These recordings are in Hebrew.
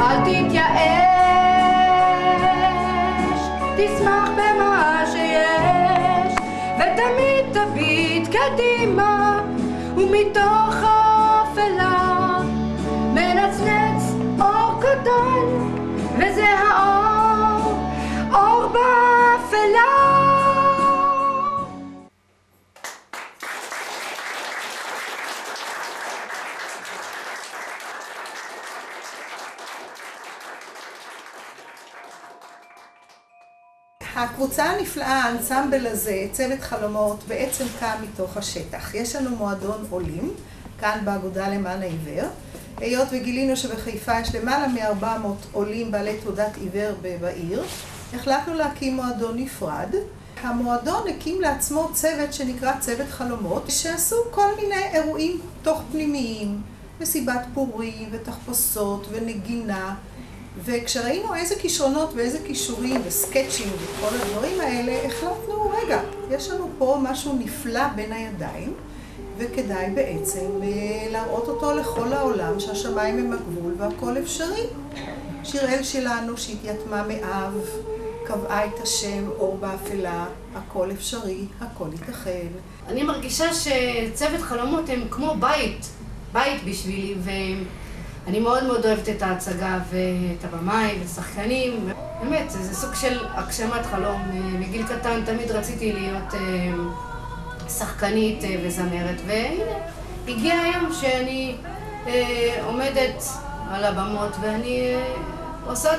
אל תתייאש, תשמח במה שיש, ותמיד תביט קדימה, ומתוך האפלה מנצנץ אור קטן, וזה האור, אור באפלה. הקבוצה הנפלאה, האנסמבל הזה, צוות חלומות, בעצם קם מתוך השטח. יש לנו מועדון עולים, כאן באגודה למען העיוור. היות וגילינו שבחיפה יש למעלה מ-400 עולים בעלי תעודת עיוור בעיר, החלטנו להקים מועדון נפרד. המועדון הקים לעצמו צוות שנקרא צוות חלומות, שעשו כל מיני אירועים תוך פנימיים, מסיבת פורים ותחפושות ונגינה. וכשראינו איזה כישרונות ואיזה כישורים וסקצ'ים וכל הדברים האלה, החלטנו, רגע, יש לנו פה משהו נפלא בין הידיים, וכדאי בעצם להראות אותו לכל העולם, שהשמיים הם הגבול והכל אפשרי. שיראל שלנו שהתייתמה מאב, קבעה את השם אור באפלה, הכל אפשרי, הכל ייתכן. אני מרגישה שצוות חלומות הם כמו בית בשבילי, אני מאוד מאוד אוהבת את ההצגה ואת הבמאי ושחקנים. באמת, זה סוג של הגשמת חלום. מגיל קטן תמיד רציתי להיות שחקנית וזמרת, והנה, הגיע היום שאני עומדת על הבמות ואני עושה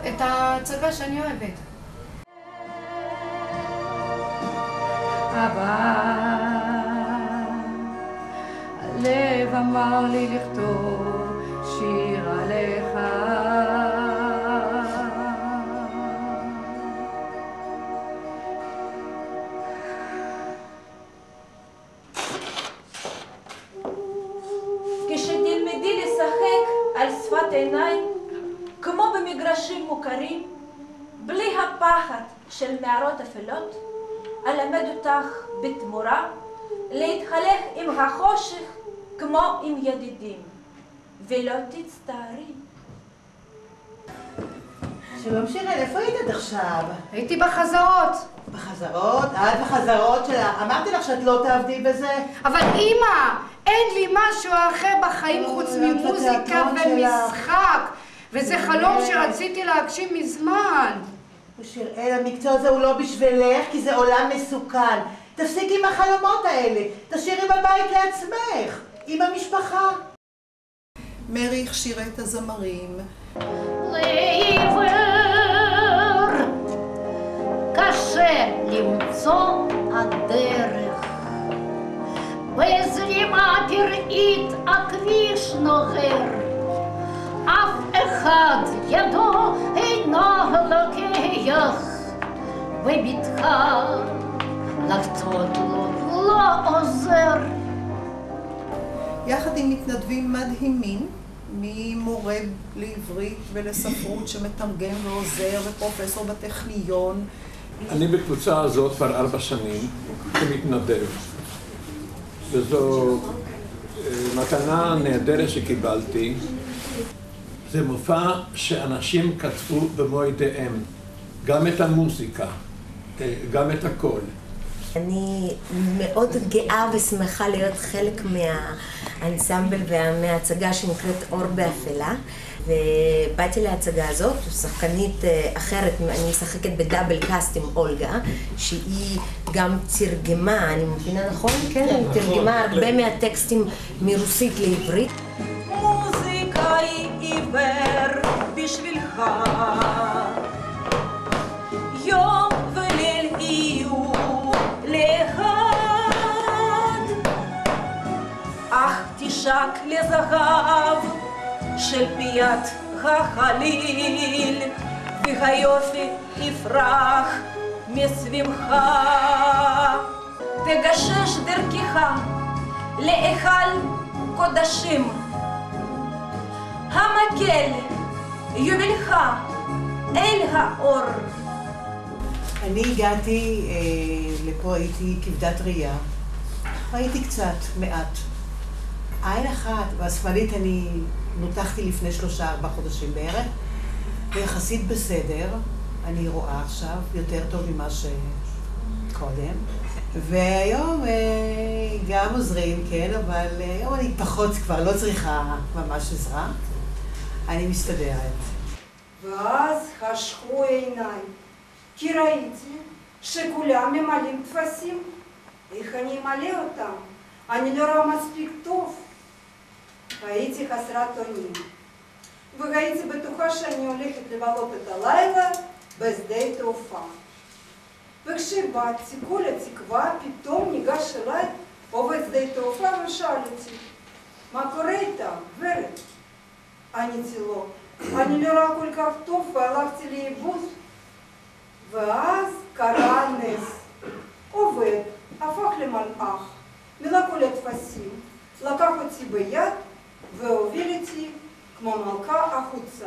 את ההצגה שאני אוהבת. אבא, הלב אמר לי לכתוב שיר עליך, כשתלמדי לשחק על שפת עיניים כמו במגרשים מוכרים, בלי הפחד של נערות אפלות, אלמד אותך בתמורה להתחלק עם החושך כמו עם ידידים, ולא תצטערי. שלום שיראל, איפה היית עד עכשיו? הייתי בחזרות. בחזרות? את בחזרות שלה. אמרתי לך שאת לא תעבדי בזה. אבל אמא, אין לי משהו אחר בחיים חוץ ממוזיקה ומשחק. וזה חלום שרציתי להגשים מזמן. שיראל, המקצוע הזה הוא לא בשבילך, כי זה עולם מסוכן. תפסיקי עם החלומות האלה. תשאירי בבית לעצמך, עם המשפחה. מרי הכשירה את הזמרים. לעיוור קשה למצוא הדרך, בזרימה פראית הכביש נוהר, אף אחד ידו אינו לוקח, בבטחה לחצות לו לא עוזר. יחד עם מתנדבים מדהימים, ממורה לעברית ולספרות שמתרגם ועוזר, ופרופסור בטכניון. אני בקבוצה הזאת כבר 4 שנים כמתנדב, וזו מתנה נהדרת שקיבלתי. זה מופע שאנשים כתבו במו ידיהם, גם את המוזיקה, גם את הקול. אני מאוד גאה ושמחה להיות חלק מהאנסמבל ומההצגה שנקראת אור באפלה, ובאתי להצגה הזאת, שחקנית אחרת, אני משחקת בדאבל קאסט עם אולגה, שהיא גם תרגמה, אני מבינה נכון? כן, היא תרגמה הרבה מהטקסטים מרוסית לעברית. מוזיקה היא עיוור בשבילך, יום וליל יהיו לאחד, אך תשק לזהב של פיית החליל, והיופי יפרח מסביבך, תגשש דרכך להיכל קודשים, המקל יובילך אל האור. אני הגעתי לפה, הייתי כבדת ראייה. ראיתי קצת, מעט. עין אחת, והשמאלית אני נותחתי לפני 3-4 חודשים בערך, ויחסית בסדר, אני רואה עכשיו יותר טוב ממה שקודם. והיום גם עוזרים, כן, אבל היום אני פחות כבר, לא צריכה ממש עזרה. אני מסתדרת. ואז חשכו עיניי, כי ראיתי שכולם ממלאים טפסים. איך אני אמלא אותם? אני לא רואה מספיק טוב. הייתי חסרת אונים, והייתי בטוחה שאני הולכת לבלות את הלילה בשדה תעופה. וכשבאתי כל התקווה, פתאום ניגש אליי עובד שדה תעופה ושאל אותי, מה קורה איתם, ורד? עניתי לו, אני לא רואה כל כך טוב והלכתי לאיבוד. ואז קרה נס. עובד הפך למלאך, מילא כל הטפסים, לקח אותי ביד והוביל אותי כמו מלכה החוצה.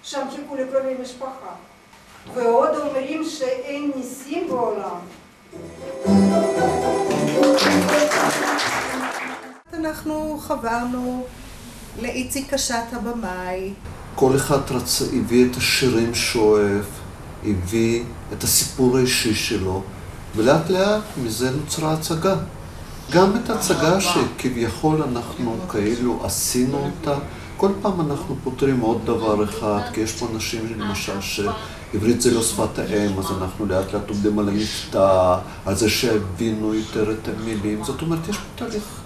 שם חיכו לקרובי משפחה, ועוד אומרים שאין ניסים בעולם. אנחנו חברנו לאיציק קשת הבמאי. כל אחד הביא את השירים שאוהב, הביא את הסיפור האישי שלו, ולאט לאט מזה נוצרה הצגה. גם את הצגה שכביכול אנחנו כאילו עשינו אותה, כל פעם אנחנו פותרים עוד דבר אחד, כי יש פה אנשים למשל שעברית זה לא שפת האם, אז אנחנו לאט לאט עובדים על המבטא, על זה שהבינו יותר את המילים. זאת אומרת, יש פה תהליך,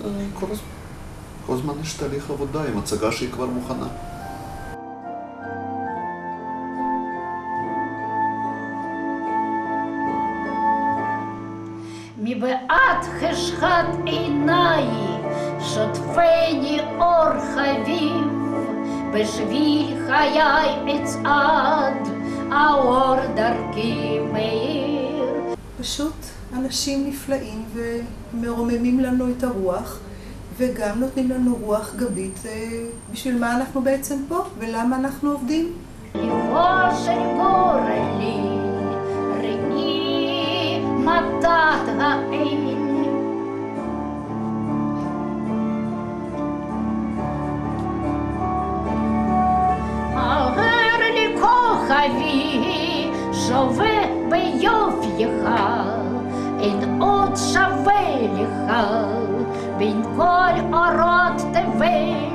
כל הזמן יש תהליך עבודה עם הצגה שהיא כבר מוכנה. מבעד חשכת עיניי שוטפני אור חביב, בשביל חיי אצעד האור דרכי מאיר. פשוט אנשים נפלאים ומרוממים לנו את הרוח, וגם נותנים לנו רוח גבית בשביל מה אנחנו בעצם פה ולמה אנחנו עובדים. ליבו של גורלי ראי מתת העין, הער לי כוכבי שווה ביופייך, אין עוד שווה לך בין כל אורות תבל.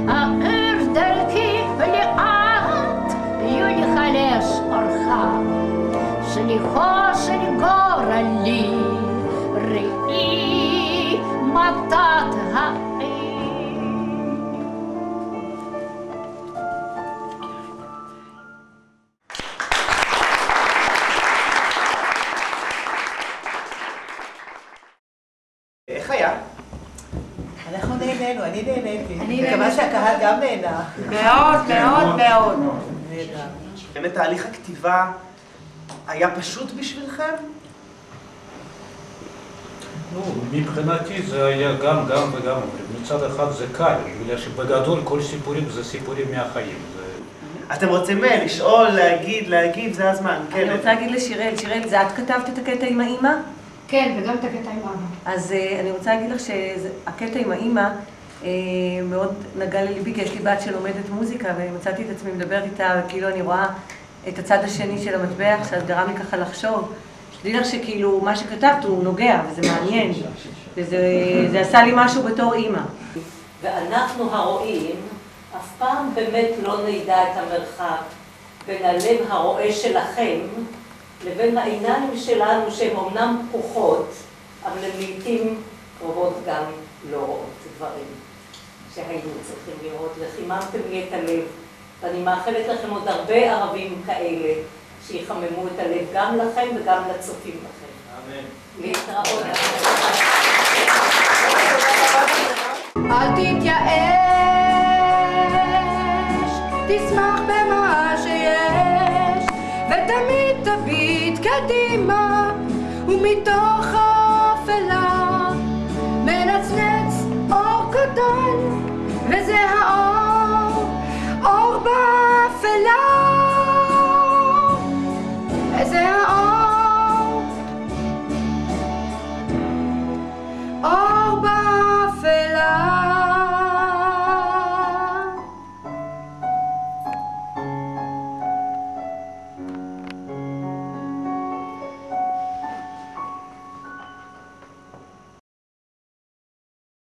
הער דרכי לאט יולחלש אורך, שליחו של גורלי ראי מתת העין. איך היה? אנחנו נהנינו, אני נהניתי. אני מקווה שהקהל גם נהנה. מאוד, מאוד, מאוד. באמת תהליך הכתיבה היה פשוט בשבילכם? מבחינתי זה היה גם וגם. מצד אחד זה קל, בגלל שבגדול כל סיפורים זה סיפורים מהחיים. אתם רוצים לשאול, להגיב, זה הזמן. אני רוצה להגיד לשיראל, שיראל, זה את כתבת את הקטע עם האמא? כן, וגם את הקטע עם האבא. אז אני רוצה להגיד לך שהקטע עם האמא מאוד נגע לליבי, כי יש לי בת שלומדת מוזיקה, ומצאתי את עצמי מדברת איתה, וכאילו אני רואה את הצד השני של המטבח, שאת גרם לי ככה לחשוב. שתדעי לך שכאילו מה שכתבת הוא נוגע, וזה מעניין, וזה עשה לי משהו בתור אימא. ואנחנו הרואים אף פעם באמת לא נדע את המרחק בין הלב הרואה שלכם לבין העיניים שלנו שהן אומנם פקוחות, אבל לעתים קרובות גם לא רואות דברים שהיינו צריכים לראות. וחיממתם לי את הלב, ואני מאחלת לכם עוד הרבה ערבים כאלה שיחממו את הלב גם לכם וגם לצופים לכם. אמן. להתראות. אל תתייאש, תשמח במה שיש, ותמיד תביט קדימה, ומתוך